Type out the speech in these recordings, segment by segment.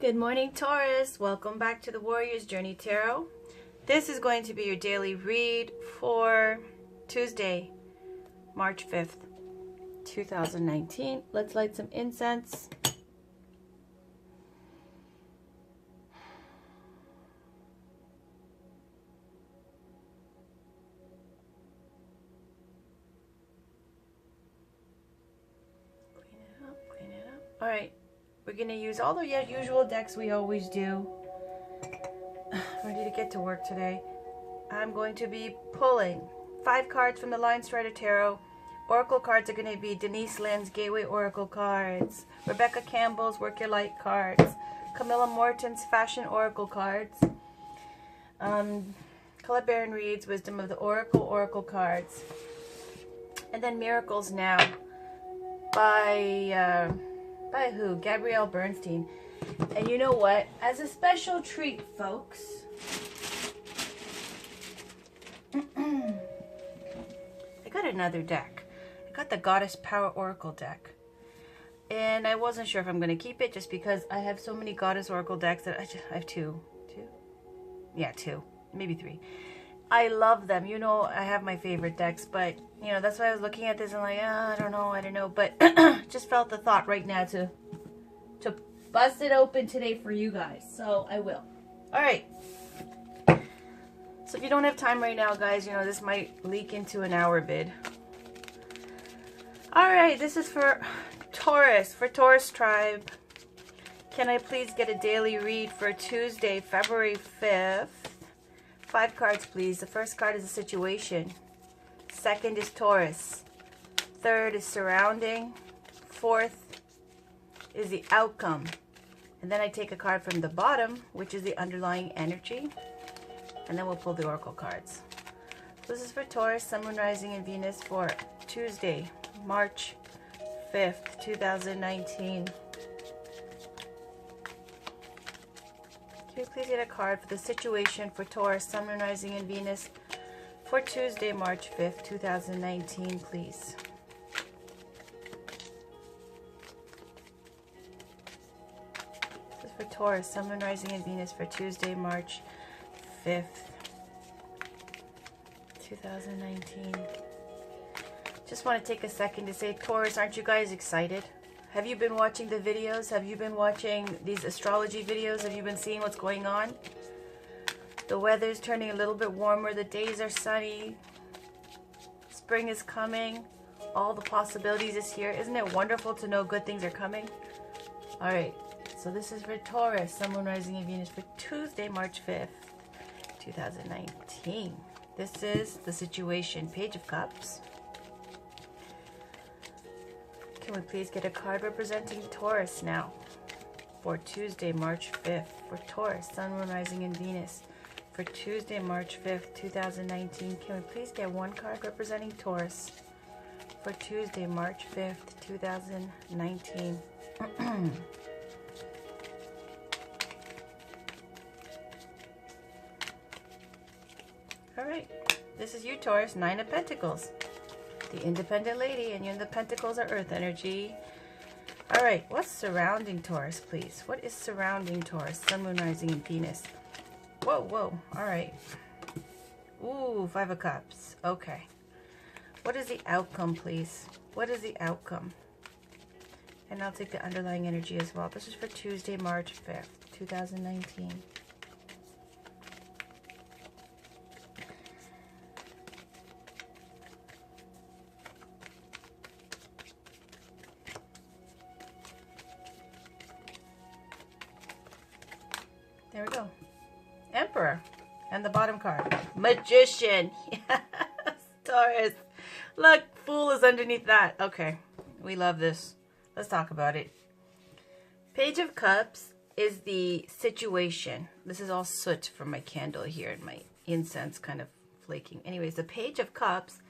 Good morning, Taurus. Welcome back to the Warrior's Journey Tarot. This is going to be your daily read for Tuesday, March 5th, 2019. Let's light some incense. Clean it up. All right. We're going to use all the usual decks we always do. Ready to get to work today. I'm going to be pulling 5 cards from the Lion Strider Tarot. Oracle cards are going to be Denise Lynn's Gateway Oracle cards, Rebecca Campbell's Work Your Light cards, Camilla Morton's Fashion Oracle cards, Colette Baron Reed's Wisdom of the Oracle cards, and then Miracles Now by who? Gabrielle Bernstein. And you know what? As a special treat, folks, I got another deck. I got the Goddess Power Oracle deck. And I wasn't sure if I'm going to keep it just because I have so many Goddess Oracle decks that I have two. Yeah, 2. Maybe 3. I love them. You know, I have my favorite decks, but, you know, that's why I was looking at this and like, I don't know. But just felt the thought right now to bust it open today for you guys. So I will. All right. So if you don't have time right now, guys, you know, this might leak into an hour bid. All right. This is for Taurus, for Taurus Tribe. Can I please get a daily read for Tuesday, February 5th? 5 cards, please. The first card is a situation. Second is Taurus. Third is surrounding. Fourth is the outcome. And then I take a card from the bottom, which is the underlying energy. And then we'll pull the oracle cards. So this is for Taurus, Sun, Moon, Rising, and Venus for Tuesday, March 5th, 2019. Can you please get a card for the situation for Taurus, Sun, Moon, Rising, and Venus for Tuesday, March 5th, 2019, please? This is for Taurus, Sun, Moon, Rising, and Venus for Tuesday, March 5th, 2019. Just want to take a second to say, Taurus, aren't you guys excited? Have you been watching the videos? Have you been watching these astrology videos? Have you been seeing what's going on? The weather's turning a little bit warmer. The days are sunny. Spring is coming. All the possibilities is here. Isn't it wonderful to know good things are coming? All right. So this is for Taurus, Sun, Moon, Rising, and Venus for Tuesday, March 5th, 2019. This is the situation. Page of Cups. Can we please get a card representing Taurus now for Tuesday, March 5th, for Taurus, Sun, Moon, Rising, and Venus for Tuesday, March 5th, 2019. Can we please get 1 card representing Taurus for Tuesday, March 5th, 2019? All right, this is you, Taurus, 9 of Pentacles. The independent lady, and the pentacles are earth energy. All right, what's surrounding Taurus, please? What is surrounding Taurus, Sun, Moon, Rising, and Venus? Whoa, whoa. All right. Ooh, 5 of Cups. Okay. What is the outcome, please? What is the outcome? And I'll take the underlying energy as well. This is for Tuesday, March 5th, 2019. There we go. Emperor. And the bottom card. Magician. Yes, Taurus. Look, Fool is underneath that. Okay. We love this. Let's talk about it. Page of Cups is the situation. This is all soot from my candle here and my incense kind of flaking. Anyways, the Page of Cups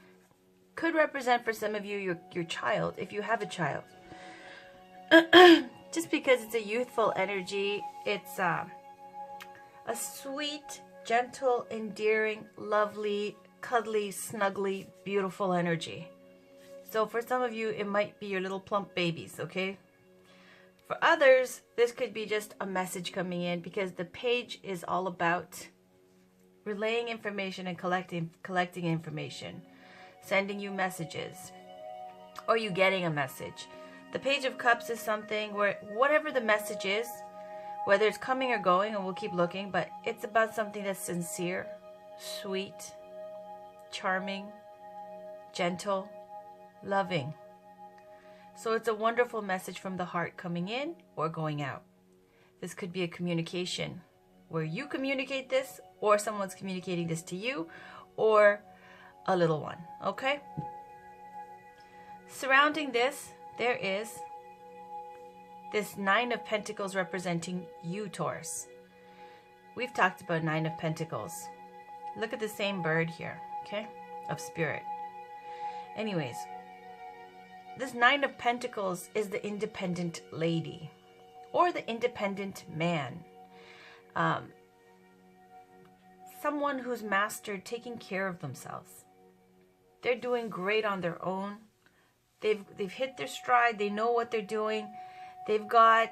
could represent for some of you your child, if you have a child. Just because it's a youthful energy, it's a sweet, gentle, endearing, lovely, cuddly, snuggly, beautiful energy. So for some of you, it might be your little plump babies, okay? For others, this could be just a message coming in, because the page is all about relaying information and collecting information, sending you messages, or you getting a message. The Page of Cups is something where whatever the message is, whether it's coming or going, and we'll keep looking, but it's about something that's sincere, sweet, charming, gentle, loving. So it's a wonderful message from the heart coming in or going out. This could be a communication where you communicate this, or someone's communicating this to you, or a little one, okay? Surrounding this, there is this Nine of Pentacles representing you, Taurus. We've talked about Nine of Pentacles. Look at the same bird here, okay? Of spirit. Anyways, this Nine of Pentacles is the independent lady or the independent man. Someone who's mastered taking care of themselves. They're doing great on their own. They've hit their stride. They know what they're doing. They've got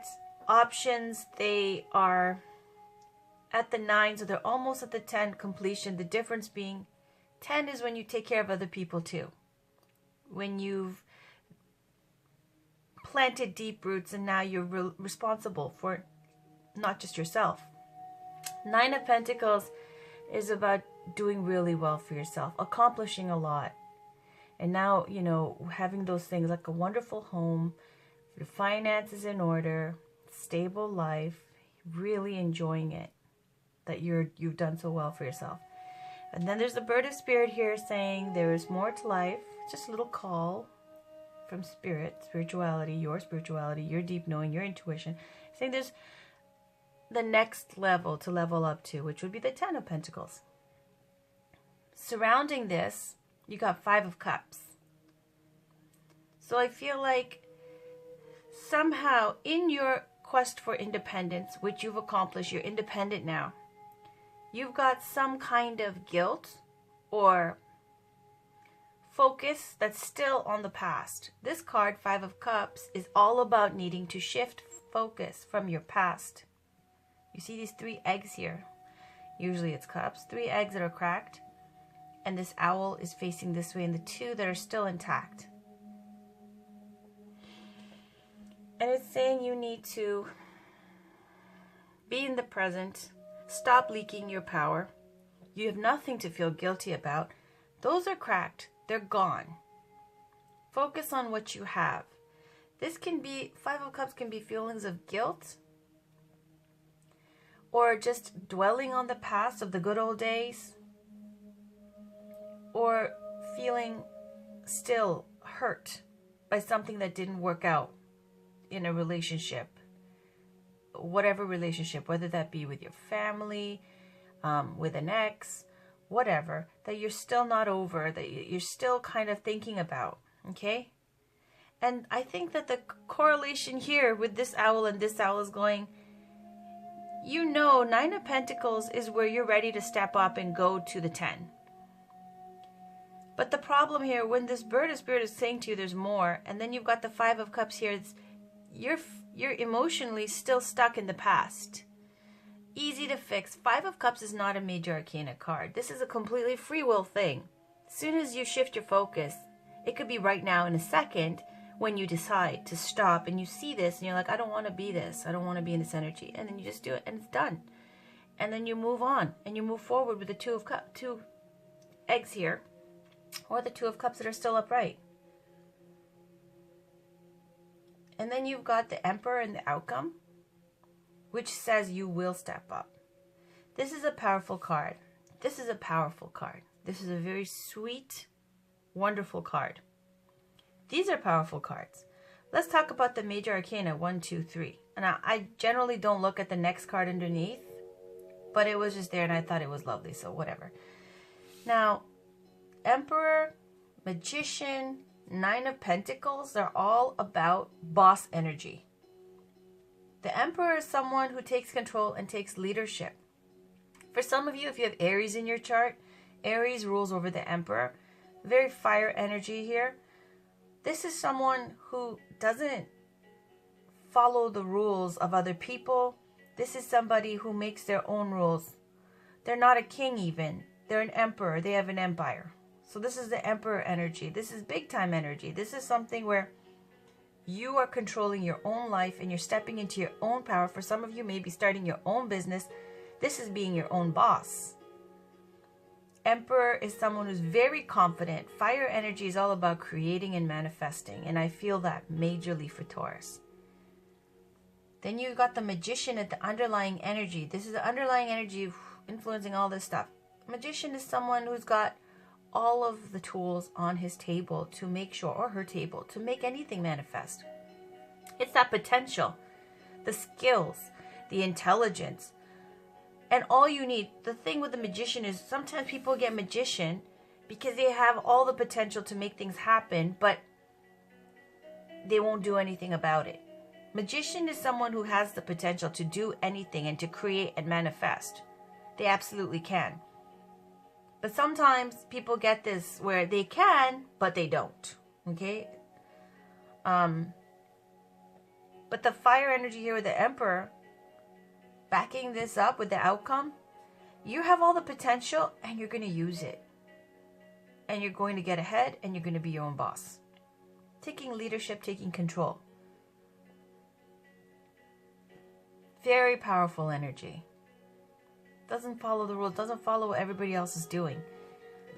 options. They are at the 9, so they're almost at the 10 completion. The difference being 10 is when you take care of other people too. When you've planted deep roots and now you're responsible for not just yourself. 9 of Pentacles is about doing really well for yourself, accomplishing a lot. And now, you know, having those things like a wonderful home, your finances in order, stable life, really enjoying it, that you've done so well for yourself. And then there's the Bird of Spirit here saying there is more to life. Just a little call from spirit, spirituality, your deep knowing, your intuition. Saying there's the next level to level up to, which would be the 10 of Pentacles. Surrounding this, you got 5 of Cups. So I feel like somehow in your quest for independence, which you've accomplished, you're independent now, you've got some kind of guilt or focus that's still on the past. This card, 5 of Cups, is all about needing to shift focus from your past. You see these 3 eggs here. Usually it's cups. 3 eggs that are cracked. And this owl is facing this way, and the 2 that are still intact. And it's saying you need to be in the present. Stop leaking your power. You have nothing to feel guilty about. Those are cracked. They're gone. Focus on what you have. This can be, 5 of Cups can be feelings of guilt, or just dwelling on the past of the good old days, or feeling still hurt by something that didn't work out in a relationship, whatever relationship, whether that be with your family, with an ex, whatever, that you're still not over, that you're still kind of thinking about, okay? And I think that the correlation here with this owl and this owl is going, you know, 9 of Pentacles is where you're ready to step up and go to the 10. But the problem here, when this Bird of Spirit is saying to you there's more, and then you've got the 5 of Cups here, it's, you're emotionally still stuck in the past. Easy to fix. 5 of Cups is not a major arcana card. This is a completely free will thing. As soon as you shift your focus, it could be right now in a second when you decide to stop and you see this and you're like, I don't want to be this. I don't want to be in this energy. And then you just do it and it's done. And then you move on and you move forward with the 2 eggs here, or the 2 of Cups that are still upright. And then you've got the Emperor and the Outcome, which says you will step up. This is a powerful card. This is a powerful card. This is a very sweet, wonderful card. These are powerful cards. Let's talk about the major arcana, 1, 2, 3. And I generally don't look at the next card underneath, but it was just there and I thought it was lovely, so whatever. Now, Emperor, Magician, 9 of Pentacles, they're all about boss energy. The Emperor is someone who takes control and takes leadership. For some of you, if you have Aries in your chart, Aries rules over the Emperor. Very fire energy here. This is someone who doesn't follow the rules of other people. This is somebody who makes their own rules. They're not a king even. They're an emperor. They have an empire. So this is the emperor energy. This is big time energy. This is something where you are controlling your own life and you're stepping into your own power. For some of you, maybe starting your own business. This is being your own boss. Emperor is someone who's very confident. Fire energy is all about creating and manifesting. And I feel that majorly for Taurus. Then you got the magician at the underlying energy. This is the underlying energy influencing all this stuff. Magician is someone who's got all of the tools on his table to make sure, or her table, to make anything manifest. It's that potential, the skills, the intelligence. And all you need, the thing with the magician is sometimes people get magician because they have all the potential to make things happen, but they won't do anything about it. Magician is someone who has the potential to do anything and to create and manifest. They absolutely can. But sometimes people get this where they can, but they don't. Okay? But the fire energy here with the Emperor, backing this up with the outcome, you have all the potential and you're going to use it. And you're going to get ahead and you're going to be your own boss. Taking leadership, taking control. Very powerful energy. Doesn't follow the rules, doesn't follow what everybody else is doing.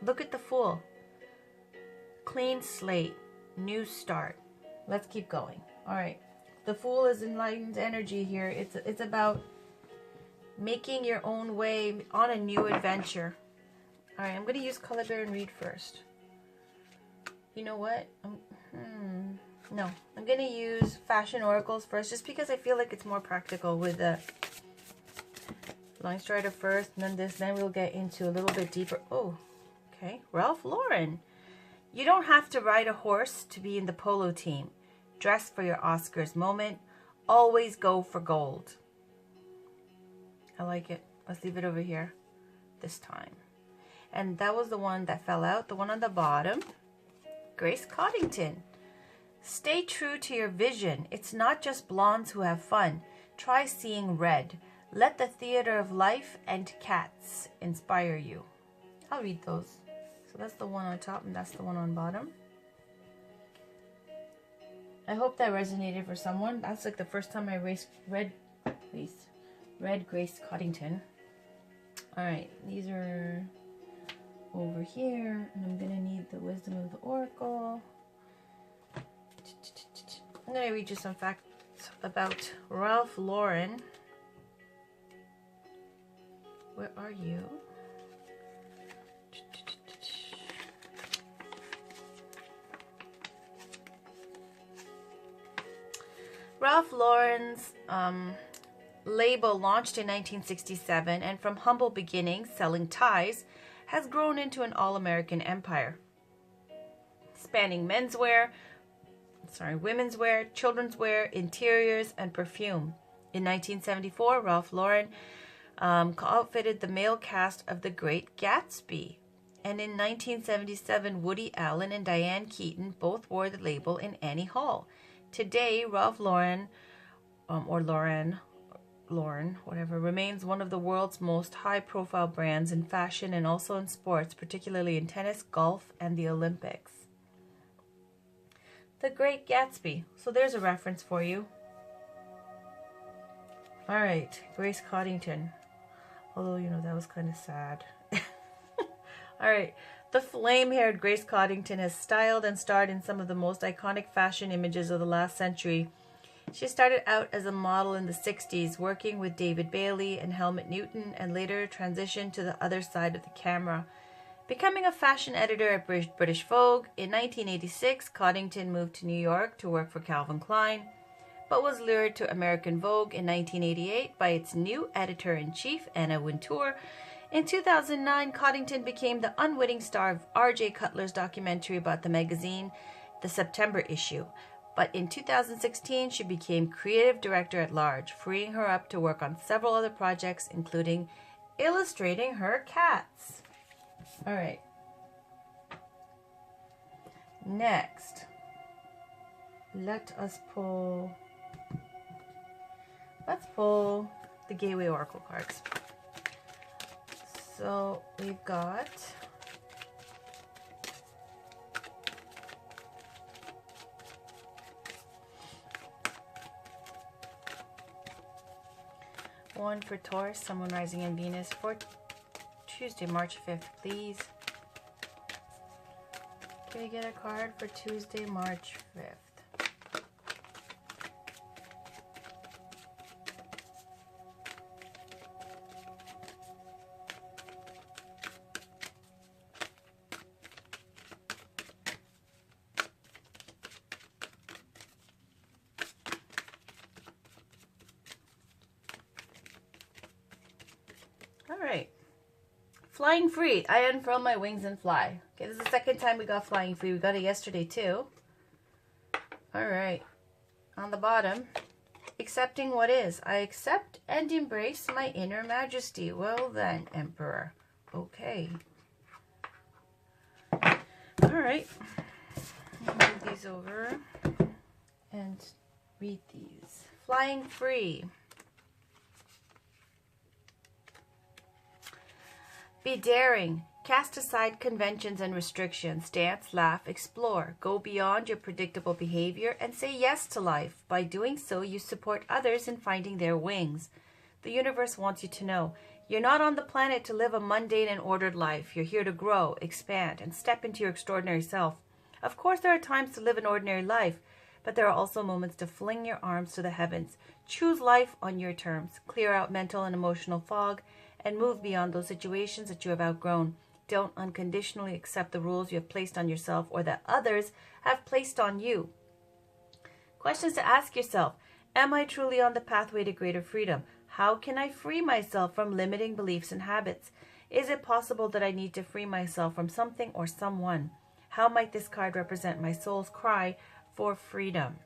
Look at the Fool. Clean slate, new start. Let's keep going. All right. The Fool is enlightened energy here. It's about making your own way on a new adventure. All right, I'm going to use Color Bear and read first. You know what? No, I'm going to use Fashion Oracles first just because I feel like it's more practical with the Line Strider first, and then this. Then we'll get into a little bit deeper. Oh, okay. Ralph Lauren. You don't have to ride a horse to be in the polo team. Dress for your Oscars moment. Always go for gold. I like it. Let's leave it over here this time. And that was the one that fell out. The one on the bottom. Grace Coddington. Stay true to your vision. It's not just blondes who have fun. Try seeing red. Let the theater of life and cats inspire you. I'll read those. So that's the one on top and that's the one on bottom. I hope that resonated for someone. That's like the first time I read Grace Coddington. Alright, these are over here. And I'm going to need the Wisdom of the Oracle. I'm going to read you some facts about Ralph Lauren. Where are you? Ralph Lauren's label launched in 1967 and from humble beginnings selling ties has grown into an all-American empire. Spanning menswear, women's wear, children's wear, interiors, and perfume. In 1974, Ralph Lauren outfitted the male cast of The Great Gatsby. And in 1977, Woody Allen and Diane Keaton both wore the label in Annie Hall. Today, Ralph Lauren, or Lauren, whatever, remains one of the world's most high-profile brands in fashion and also in sports, particularly in tennis, golf, and the Olympics. The Great Gatsby. So there's a reference for you. All right, Grace Coddington. Although, you know, that was kind of sad. All right. The flame-haired Grace Coddington has styled and starred in some of the most iconic fashion images of the last century. She started out as a model in the 60s, working with David Bailey and Helmut Newton, and later transitioned to the other side of the camera. Becoming a fashion editor at British Vogue, in 1986, Coddington moved to New York to work for Calvin Klein, but was lured to American Vogue in 1988 by its new editor-in-chief, Anna Wintour. In 2009, Coddington became the unwitting star of R.J. Cutler's documentary about the magazine, the September issue. But in 2016, she became creative director at large, freeing her up to work on several other projects, including illustrating her cats. All right. Next, let us pull Let's pull the Gateway Oracle cards. So we've got one for Taurus, Sun, Moon, Rising, and Venus for Tuesday, March 5th, please. Can we get a card for Tuesday, March 5th? Alright. Flying free. I unfurl my wings and fly. Okay, this is the second time we got flying free. We got it yesterday too. Alright. On the bottom, accepting what is. I accept and embrace my inner majesty. Well then, Emperor. Okay. Alright. Move these over and read these. Flying free. Be daring. Cast aside conventions and restrictions. Dance, laugh, explore. Go beyond your predictable behavior and say yes to life. By doing so, you support others in finding their wings. The universe wants you to know you're not on the planet to live a mundane and ordered life. You're here to grow, expand, and step into your extraordinary self. Of course, there are times to live an ordinary life, but there are also moments to fling your arms to the heavens. Choose life on your terms. Clear out mental and emotional fog, and move beyond those situations that you have outgrown. Don't unconditionally accept the rules you have placed on yourself or that others have placed on you. Questions to ask yourself. Am I truly on the pathway to greater freedom? How can I free myself from limiting beliefs and habits? Is it possible that I need to free myself from something or someone? How might this card represent my soul's cry for freedom?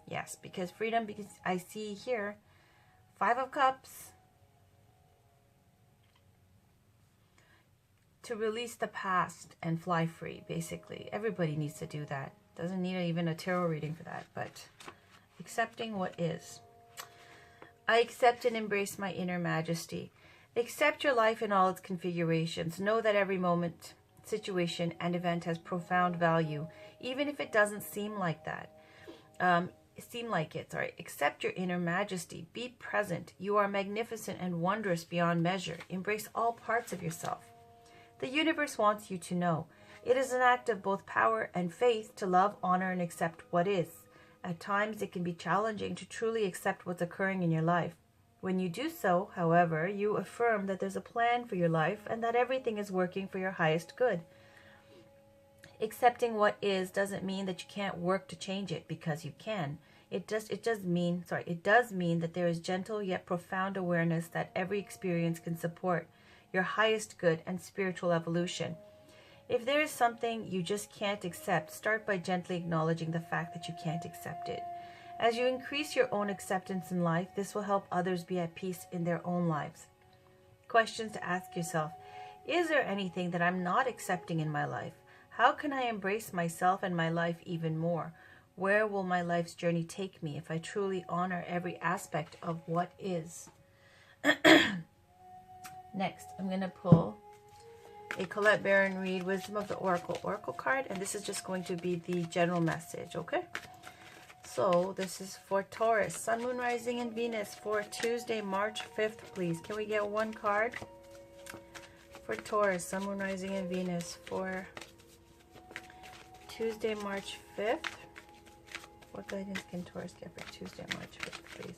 Yes, because freedom, because I see here, 5 of Cups. To release the past and fly free, basically. Everybody needs to do that. Doesn't need even a tarot reading for that, but accepting what is. I accept and embrace my inner majesty. Accept your life in all its configurations. Know that every moment, situation, and event has profound value, even if it doesn't seem like that. Accept your inner majesty. Be present. You are magnificent and wondrous beyond measure. Embrace all parts of yourself. The universe wants you to know it is an act of both power and faith to love, honor, and accept what is. At times, it can be challenging to truly accept what's occurring in your life. When you do so, however, you affirm that there's a plan for your life and that everything is working for your highest good. Accepting what is doesn't mean that you can't work to change it, because you can. It does mean that there is gentle yet profound awareness that every experience can support your highest good and spiritual evolution. If there is something you just can't accept, start by gently acknowledging the fact that you can't accept it. As you increase your own acceptance in life, this will help others be at peace in their own lives. Questions to ask yourself. Is there anything that I'm not accepting in my life? How can I embrace myself and my life even more? Where will my life's journey take me if I truly honor every aspect of what is? Next, I'm going to pull a Colette Baron Reid Wisdom of the Oracle card, and this is just going to be the general message, okay? So this is for Taurus, Sun, Moon, Rising, and Venus for Tuesday, March 5th, please. Can we get one card for Taurus, Sun, Moon, Rising, and Venus for Tuesday, March 5th? What guidance can Taurus get for Tuesday, March 5th, please?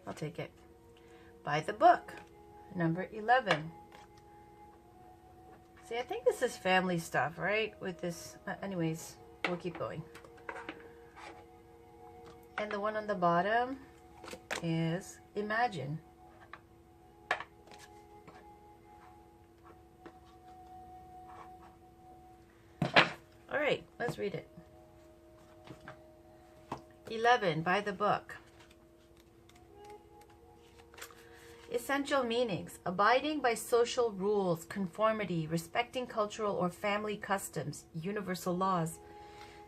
I'll take it. By the book, number 11. See, I think this is family stuff, right? With this, anyways, we'll keep going. And the one on the bottom is imagine. All right, let's read it. 11, by the book. Essential meanings: abiding by social rules, conformity, respecting cultural or family customs, universal laws.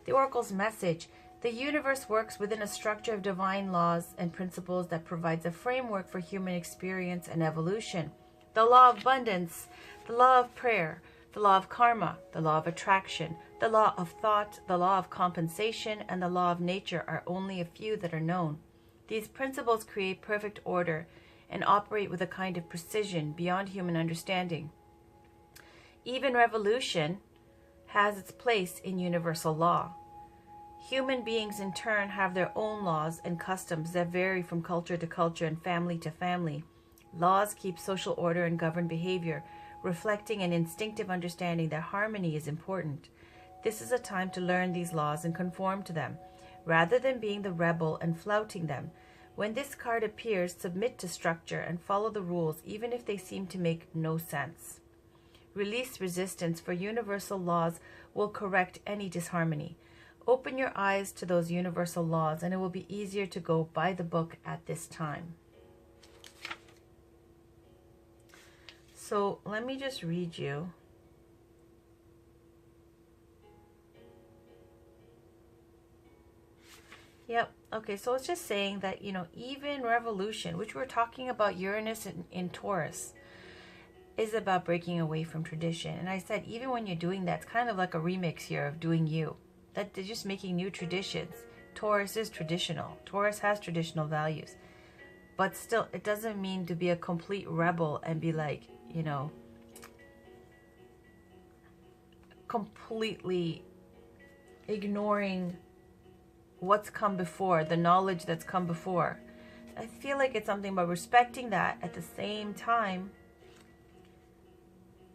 The Oracle's message: the universe works within a structure of divine laws and principles that provides a framework for human experience and evolution. The law of abundance, the law of prayer, the law of karma, the law of attraction, the law of thought, the law of compensation, and the law of nature are only a few that are known. These principles create perfect order and operate with a kind of precision beyond human understanding. Even revolution has its place in universal law. Human beings in turn have their own laws and customs that vary from culture to culture and family to family. Laws keep social order and govern behavior, reflecting an instinctive understanding that harmony is important. This is a time to learn these laws and conform to them, rather than being the rebel and flouting them. When this card appears, submit to structure and follow the rules, even if they seem to make no sense. Release resistance, for universal laws will correct any disharmony. Open your eyes to those universal laws, and it will be easier to go by the book at this time. So let me just read you. Yep. Okay, so it's just saying that, even revolution, which we're talking about Uranus in Taurus, is about breaking away from tradition. And I said, even when you're doing that, it's kind of like a remix here of doing you. That they're just making new traditions. Taurus is traditional. Taurus has traditional values. But still, it doesn't mean to be a complete rebel and be like, completely ignoring what's come before, the knowledge that's come before. I feel like it's something about respecting that, at the same time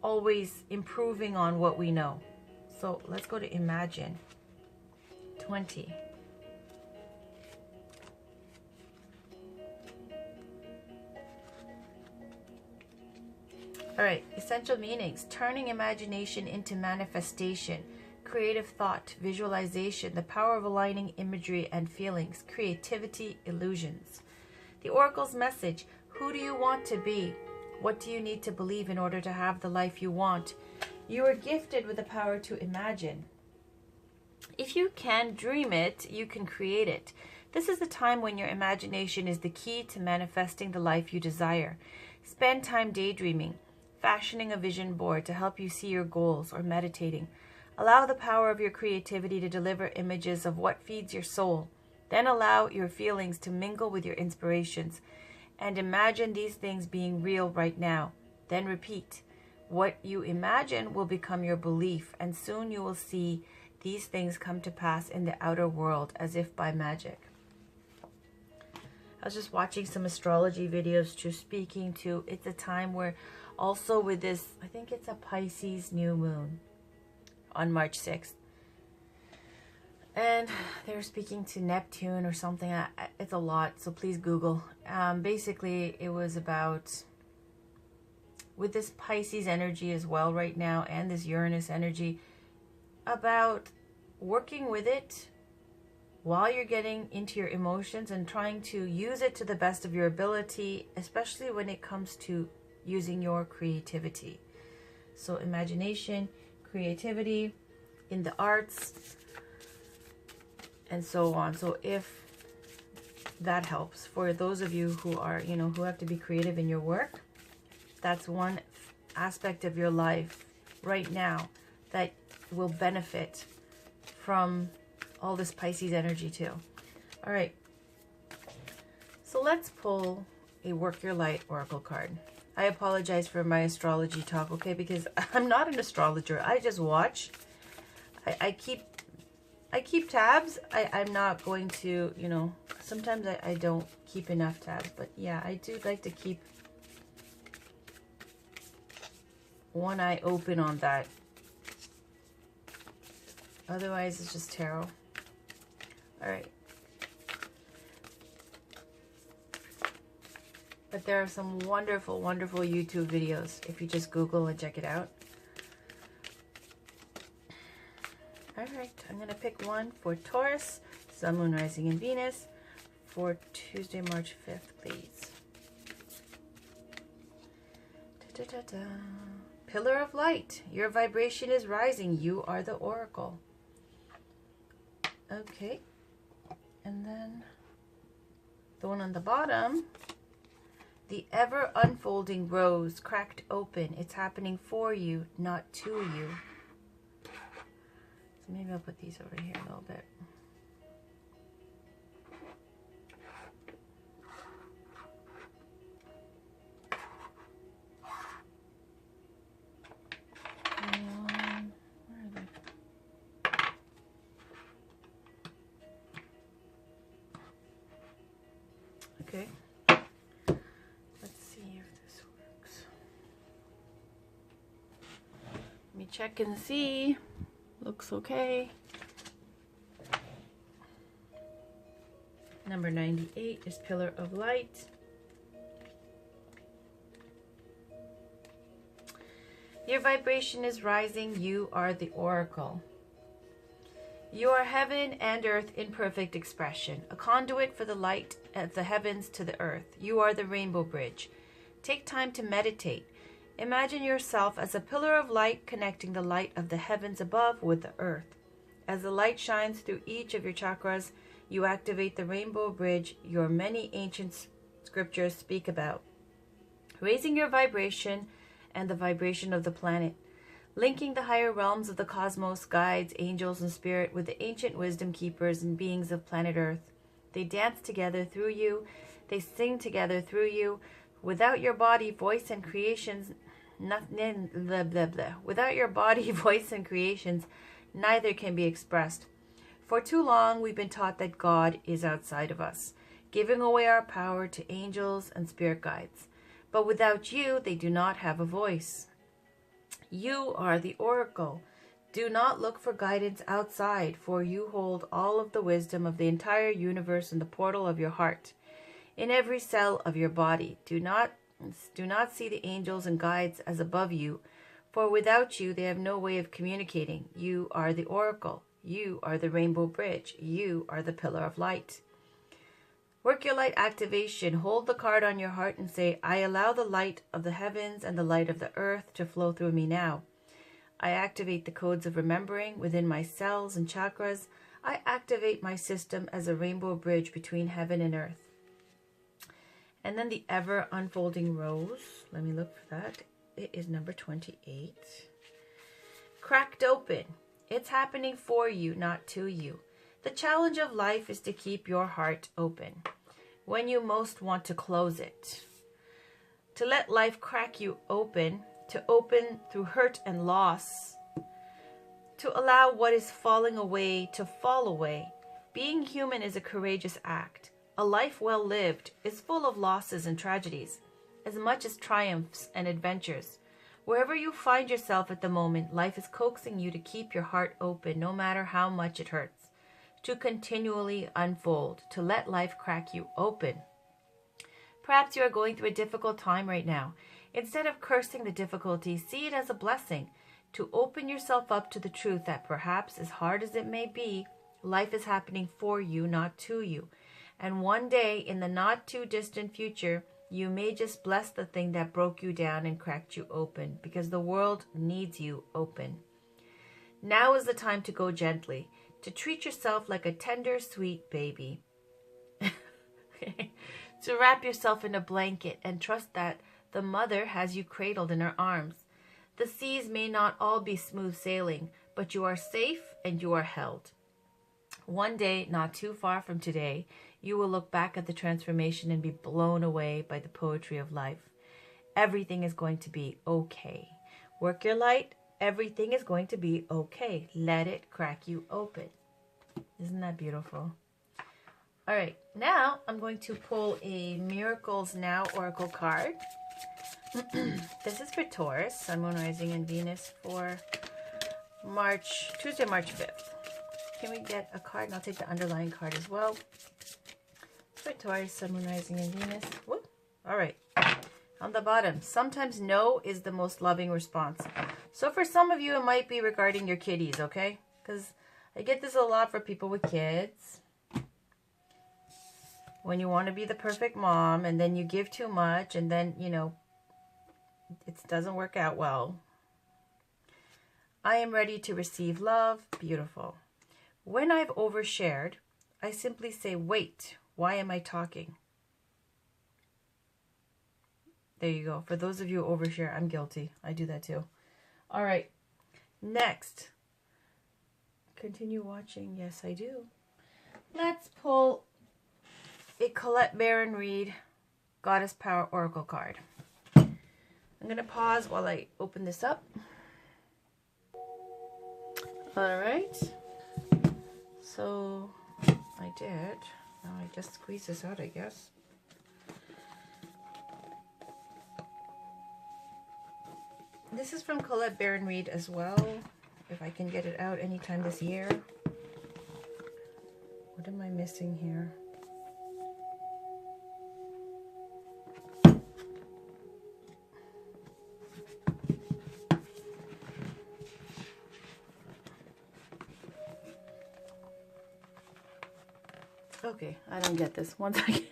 always improving on what we know. So let's go to Imagine 20. All right, essential meanings: turning imagination into manifestation, creative thought, visualization, the power of aligning imagery and feelings, creativity, illusions. The Oracle's message: who do you want to be? What do you need to believe in order to have the life you want? You are gifted with the power to imagine. If you can dream it, you can create it. This is the time when your imagination is the key to manifesting the life you desire. Spend time daydreaming, fashioning a vision board to help you see your goals, or meditating. Allow the power of your creativity to deliver images of what feeds your soul. Then allow your feelings to mingle with your inspirations, and imagine these things being real right now. Then repeat. What you imagine will become your belief, and soon you will see these things come to pass in the outer world as if by magic. I was just watching some astrology videos speaking to, it's a time where also with this, I think it's a Pisces new moon on March 6th. And they're speaking to Neptune or something. It's a lot, so please Google. Basically, it was about, with this Pisces energy as well right now, and this Uranus energy, about working with it while you're getting into your emotions and trying to use it to the best of your ability, especially when it comes to using your creativity. So imagination, creativity, in the arts, and so on. So if that helps for those of you who are, who have to be creative in your work, that's one aspect of your life right now that will benefit from all this Pisces energy too. All right, so let's pull a Work Your Light Oracle card. I apologize for my astrology talk, okay, because I'm not an astrologer. I just watch. I keep tabs. I'm not going to, sometimes I don't keep enough tabs, but yeah, I do like to keep one eye open on that. Otherwise, it's just tarot. All right. But there are some wonderful, wonderful YouTube videos if you just Google and check it out. All right, I'm going to pick one for Taurus, Sun, Moon, Rising, and Venus for Tuesday, March 5th, please. Da, da, da. Pillar of light. Your vibration is rising. You are the oracle. Okay. And then the one on the bottom. The ever unfolding rose cracked open. It's happening for you, not to you. So maybe I'll put these over here a little bit. Where are they? Okay. Let's see if this works. Let me check and see. Looks okay. Number 98 is Pillar of Light. Your vibration is rising. You are the oracle. You are heaven and earth in perfect expression, a conduit for the light of the heavens to the earth. You are the rainbow bridge. Take time to meditate. Imagine yourself as a pillar of light connecting the light of the heavens above with the earth. As the light shines through each of your chakras, you activate the rainbow bridge your many ancient scriptures speak about, raising your vibration and the vibration of the planet, linking the higher realms of the cosmos, guides, angels, and spirit with the ancient wisdom keepers and beings of planet Earth. They dance together through you. They sing together through you. Without your body, voice, and creations, nothing, blah, blah, blah. Without your body, voice, and creations, neither can be expressed. For too long, we've been taught that God is outside of us, giving away our power to angels and spirit guides. But without you, they do not have a voice. You are the oracle. Do not look for guidance outside, for you hold all of the wisdom of the entire universe in the portal of your heart, in every cell of your body. Do not see the angels and guides as above you, for without you, they have no way of communicating. You are the oracle. You are the rainbow bridge. You are the pillar of light. Work your light activation. Hold the card on your heart and say, I allow the light of the heavens and the light of the earth to flow through me now. I activate the codes of remembering within my cells and chakras. I activate my system as a rainbow bridge between heaven and earth. And then the ever unfolding rose. Let me look for that. It is number 28. Cracked open. It's happening for you, not to you. The challenge of life is to keep your heart open when you most want to close it. To let life crack you open, to open through hurt and loss, to allow what is falling away to fall away. Being human is a courageous act. A life well lived is full of losses and tragedies, as much as triumphs and adventures. Wherever you find yourself at the moment, life is coaxing you to keep your heart open, no matter how much it hurts. To continually unfold, to let life crack you open. Perhaps you are going through a difficult time right now. Instead of cursing the difficulty, see it as a blessing. To open yourself up to the truth that perhaps, as hard as it may be, life is happening for you, not to you. And one day, in the not too distant future, you may just bless the thing that broke you down and cracked you open, because the world needs you open. Now is the time to go gently, to treat yourself like a tender, sweet baby. To wrap yourself in a blanket and trust that the mother has you cradled in her arms. The seas may not all be smooth sailing, but you are safe and you are held. One day, not too far from today, you will look back at the transformation and be blown away by the poetry of life. Everything is going to be okay. Work your light. Everything is going to be okay. Let it crack you open. Isn't that beautiful? All right, now I'm going to pull a Miracles Now Oracle card. This is for Taurus, Sun, Moon, Rising, and Venus for Tuesday, March 5th. Can we get a card? And I'll take the underlying card as well. For Taurus, Sun, Moon, Rising, and Venus. Whoop. All right. On the bottom, sometimes no is the most loving response. So for some of you, it might be regarding your kitties, okay? Because I get this a lot for people with kids. When you want to be the perfect mom, and then you give too much, and then, you know, It doesn't work out well. I am ready to receive love. Beautiful. When I've overshared, I simply say, wait, why am I talking? There you go. For those of you who overshare, I'm guilty. I do that too. All right. Next. Continue watching. Yes, I do. Let's pull a Colette Baron Reid Goddess Power Oracle card. I'm going to pause while I open this up. All right. So I did. Now I just squeeze this out, I guess. This is from Colette Baron Reid as well. If I can get it out anytime this year. What am I missing here? Okay, I don't get this. One second.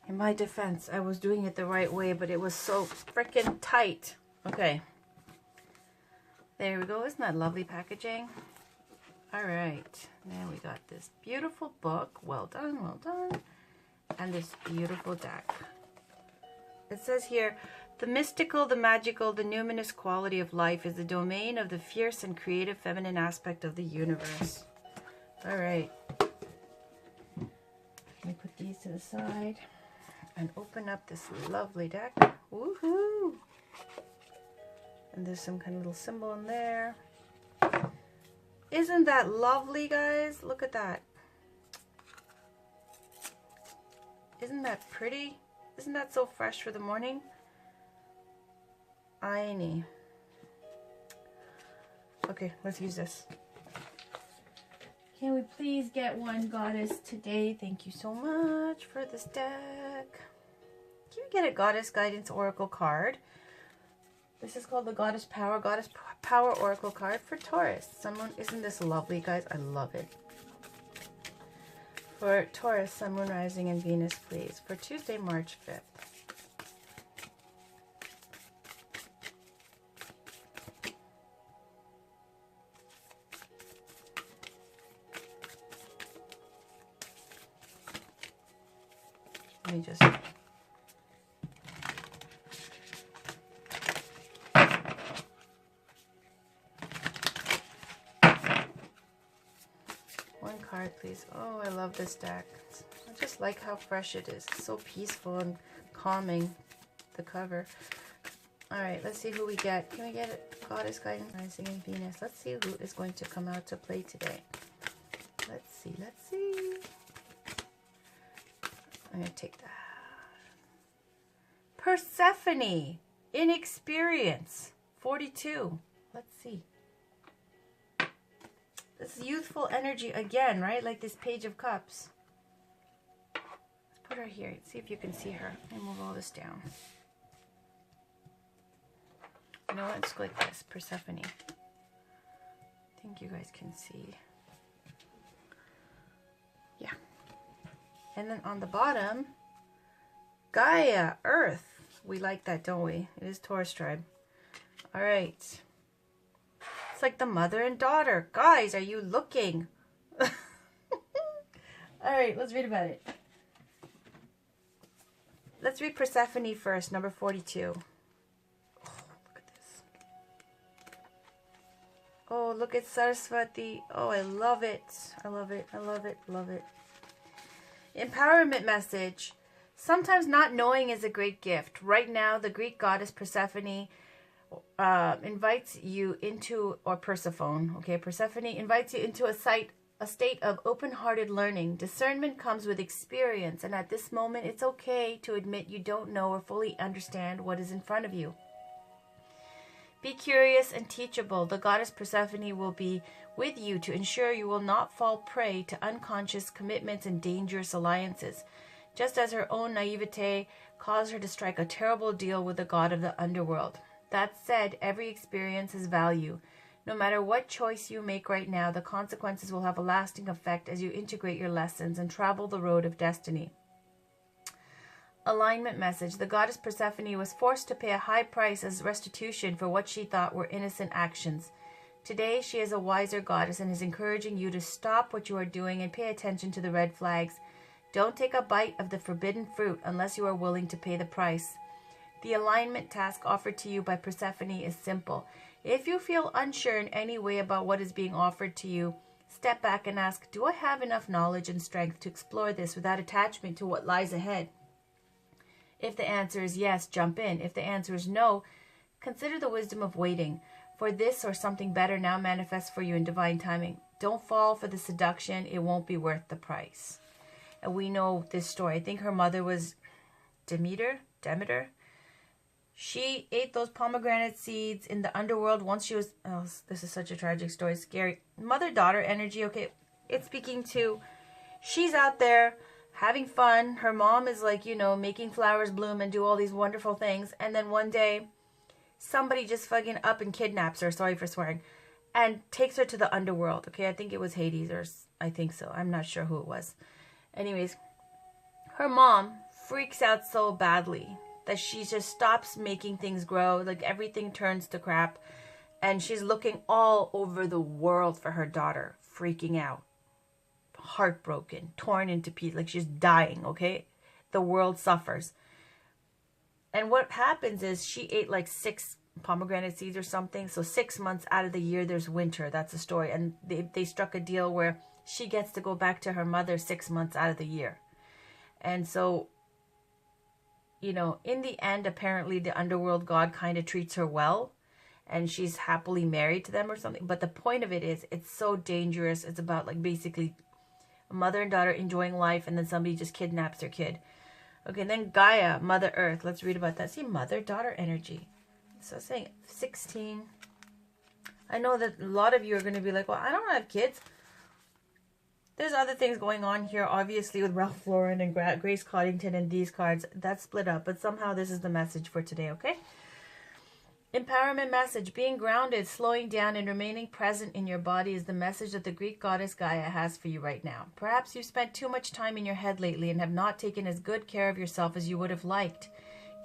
In my defense, I was doing it the right way, but it was so freaking tight. Okay. There we go. Isn't that lovely packaging? All right. Now we got this beautiful book. Well done, well done. And this beautiful deck. It says here, the mystical, the magical, the numinous quality of life is the domain of the fierce and creative feminine aspect of the universe. All right. Let me put these to the side and open up this lovely deck. Woohoo! And there's some kind of little symbol in there. Isn't that lovely, guys? Look at that. Isn't that pretty? Isn't that so fresh for the morning? Aini. Okay, let's use this. Can we please get one goddess today? Thank you so much for this deck. Can we get a Goddess Guidance Oracle card? This is called the Goddess Power Oracle card for Taurus. Isn't this lovely, guys? I love it. For Taurus, Sun, Moon, Rising, and Venus, please. For Tuesday, March 5th. Let me just... One card, please. Oh, I love this deck. I just like how fresh it is. It's so peaceful and calming, the cover. Alright, let's see who we get. Can we get it? Goddess, Guidance, Rising, and Venus. Let's see who is going to come out to play today. Let's see, let's see. I'm going to take that. Persephone, inexperience, 42. Let's see. This youthful energy again, right? Like this Page of Cups. Let's put her here. See if you can see her. Let me move all this down. You know what? Let's go like this. Persephone. I think you guys can see. Yeah. And then on the bottom, Gaia, Earth. We like that, don't we? It is Taurus tribe. All right. It's like the mother and daughter. Guys, are you looking? All right, let's read about it. Let's read Persephone first, number 42. Oh, look at this. Oh, look at Saraswati. Oh, I love it. I love it. I love it. Love it. Empowerment message. Sometimes not knowing is a great gift. Right now, the Greek goddess Persephone invites you into, or Persephone, okay, Persephone invites you into a state of open-hearted learning. Discernment comes with experience, and at this moment, it's okay to admit you don't know or fully understand what is in front of you. Be curious and teachable. The goddess Persephone will be with you to ensure you will not fall prey to unconscious commitments and dangerous alliances, just as her own naivete caused her to strike a terrible deal with the god of the underworld. That said, every experience has value. No matter what choice you make right now, the consequences will have a lasting effect as you integrate your lessons and travel the road of destiny. Alignment message. The goddess Persephone was forced to pay a high price as restitution for what she thought were innocent actions. Today, she is a wiser goddess and is encouraging you to stop what you are doing and pay attention to the red flags. Don't take a bite of the forbidden fruit unless you are willing to pay the price. The alignment task offered to you by Persephone is simple. If you feel unsure in any way about what is being offered to you, step back and ask, do I have enough knowledge and strength to explore this without attachment to what lies ahead? If the answer is yes, jump in. If the answer is no, consider the wisdom of waiting, for this or something better now manifests for you in divine timing. Don't fall for the seduction. It won't be worth the price. And we know this story. I think her mother was Demeter. She ate those pomegranate seeds in the underworld once she was... Oh, this is such a tragic story. Scary. Mother-daughter energy. Okay, it's speaking to... She's out there having fun. Her mom is like, you know, making flowers bloom and do all these wonderful things. And then one day, somebody just fucking up and kidnaps her, sorry for swearing, and takes her to the underworld. Okay, I think it was Hades, or I think so. I'm not sure who it was. Anyways, her mom freaks out so badly that she just stops making things grow. Like, everything turns to crap. And she's looking all over the world for her daughter, freaking out. Heartbroken, torn into pieces, like she's dying, okay? The world suffers. And what happens is she ate like 6 pomegranate seeds or something. So 6 months out of the year, there's winter. That's the story. And they struck a deal where she gets to go back to her mother 6 months out of the year. And so, you know, in the end, apparently the underworld god kind of treats her well. And she's happily married to them or something. But the point of it is, it's so dangerous. It's about like basically a mother and daughter enjoying life, and then somebody just kidnaps their kid. Okay, and then Gaia, Mother Earth. Let's read about that. See, mother-daughter energy. So saying 16. I know that a lot of you are going to be like, well, I don't have kids. There's other things going on here, obviously, with Ralph Lauren and Grace Coddington and these cards. That's split up, but somehow this is the message for today, okay? Empowerment message. Being grounded, slowing down, and remaining present in your body is the message that the Greek goddess Gaia has for you right now. Perhaps you've spent too much time in your head lately and have not taken as good care of yourself as you would have liked.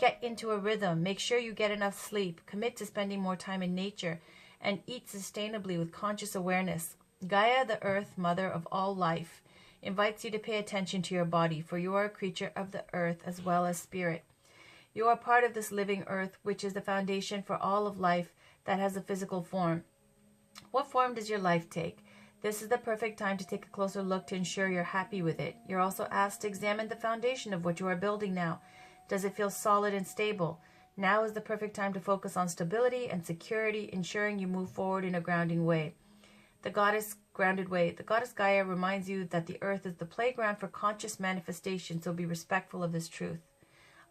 Get into a rhythm. Make sure you get enough sleep. Commit to spending more time in nature and eat sustainably with conscious awareness. Gaia, the earth, mother of all life, invites you to pay attention to your body, for you are a creature of the earth as well as spirit. You are part of this living earth, which is the foundation for all of life that has a physical form. What form does your life take? This is the perfect time to take a closer look to ensure you're happy with it. You're also asked to examine the foundation of what you are building now. Does it feel solid and stable? Now is the perfect time to focus on stability and security, ensuring you move forward in a grounding way. The goddess grounded way. The goddess Gaia reminds you that the earth is the playground for conscious manifestation, so be respectful of this truth.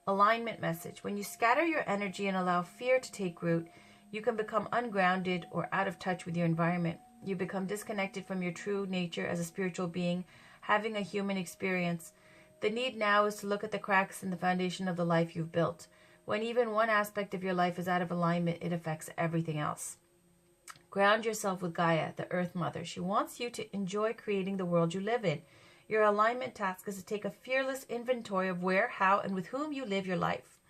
Alignment message. When you scatter your energy and allow fear to take root, you can become ungrounded or out of touch with your environment. You become disconnected from your true nature as a spiritual being, having a human experience. The need now is to look at the cracks in the foundation of the life you've built. When even one aspect of your life is out of alignment, it affects everything else. Ground yourself with Gaia, the Earth Mother. She wants you to enjoy creating the world you live in. Your alignment task is to take a fearless inventory of where, how, and with whom you live your life.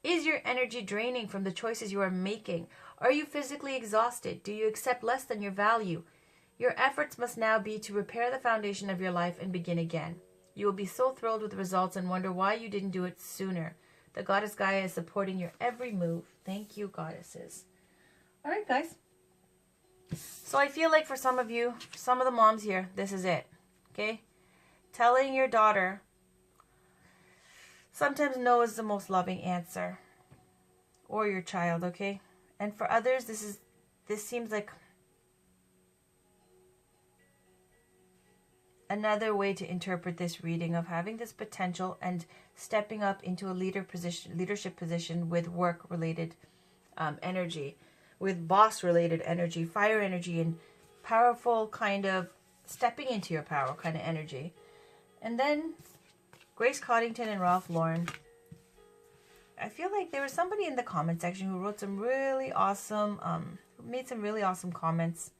Is your energy draining from the choices you are making? Are you physically exhausted? Do you accept less than your value? Your efforts must now be to repair the foundation of your life and begin again. You will be so thrilled with the results and wonder why you didn't do it sooner. The goddess Gaia is supporting your every move. Thank you, goddesses. All right, guys. So I feel like for some of you, some of the moms here, this is it. Okay? Telling your daughter, sometimes no is the most loving answer. Or your child, okay? And for others, this seems like another way to interpret this reading of having this potential and stepping up into a leadership position with work-related energy, with boss-related energy, fire energy, and powerful kind of stepping into your power kind of energy. And then Grace Coddington and Ralph Lauren. I feel like there was somebody in the comment section who wrote some really awesome, made some really awesome comments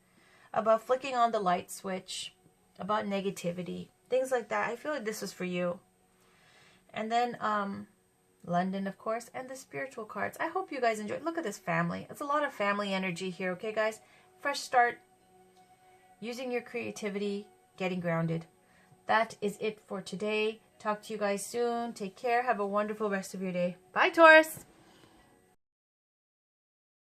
about flicking on the light switch, about negativity, things like that. I feel like this was for you. And then London, of course, and the spiritual cards. I hope you guys enjoy. Look at this family. It's a lot of family energy here, okay, guys? Fresh start, using your creativity, getting grounded. That is it for today. Talk to you guys soon. Take care. Have a wonderful rest of your day. Bye, Taurus.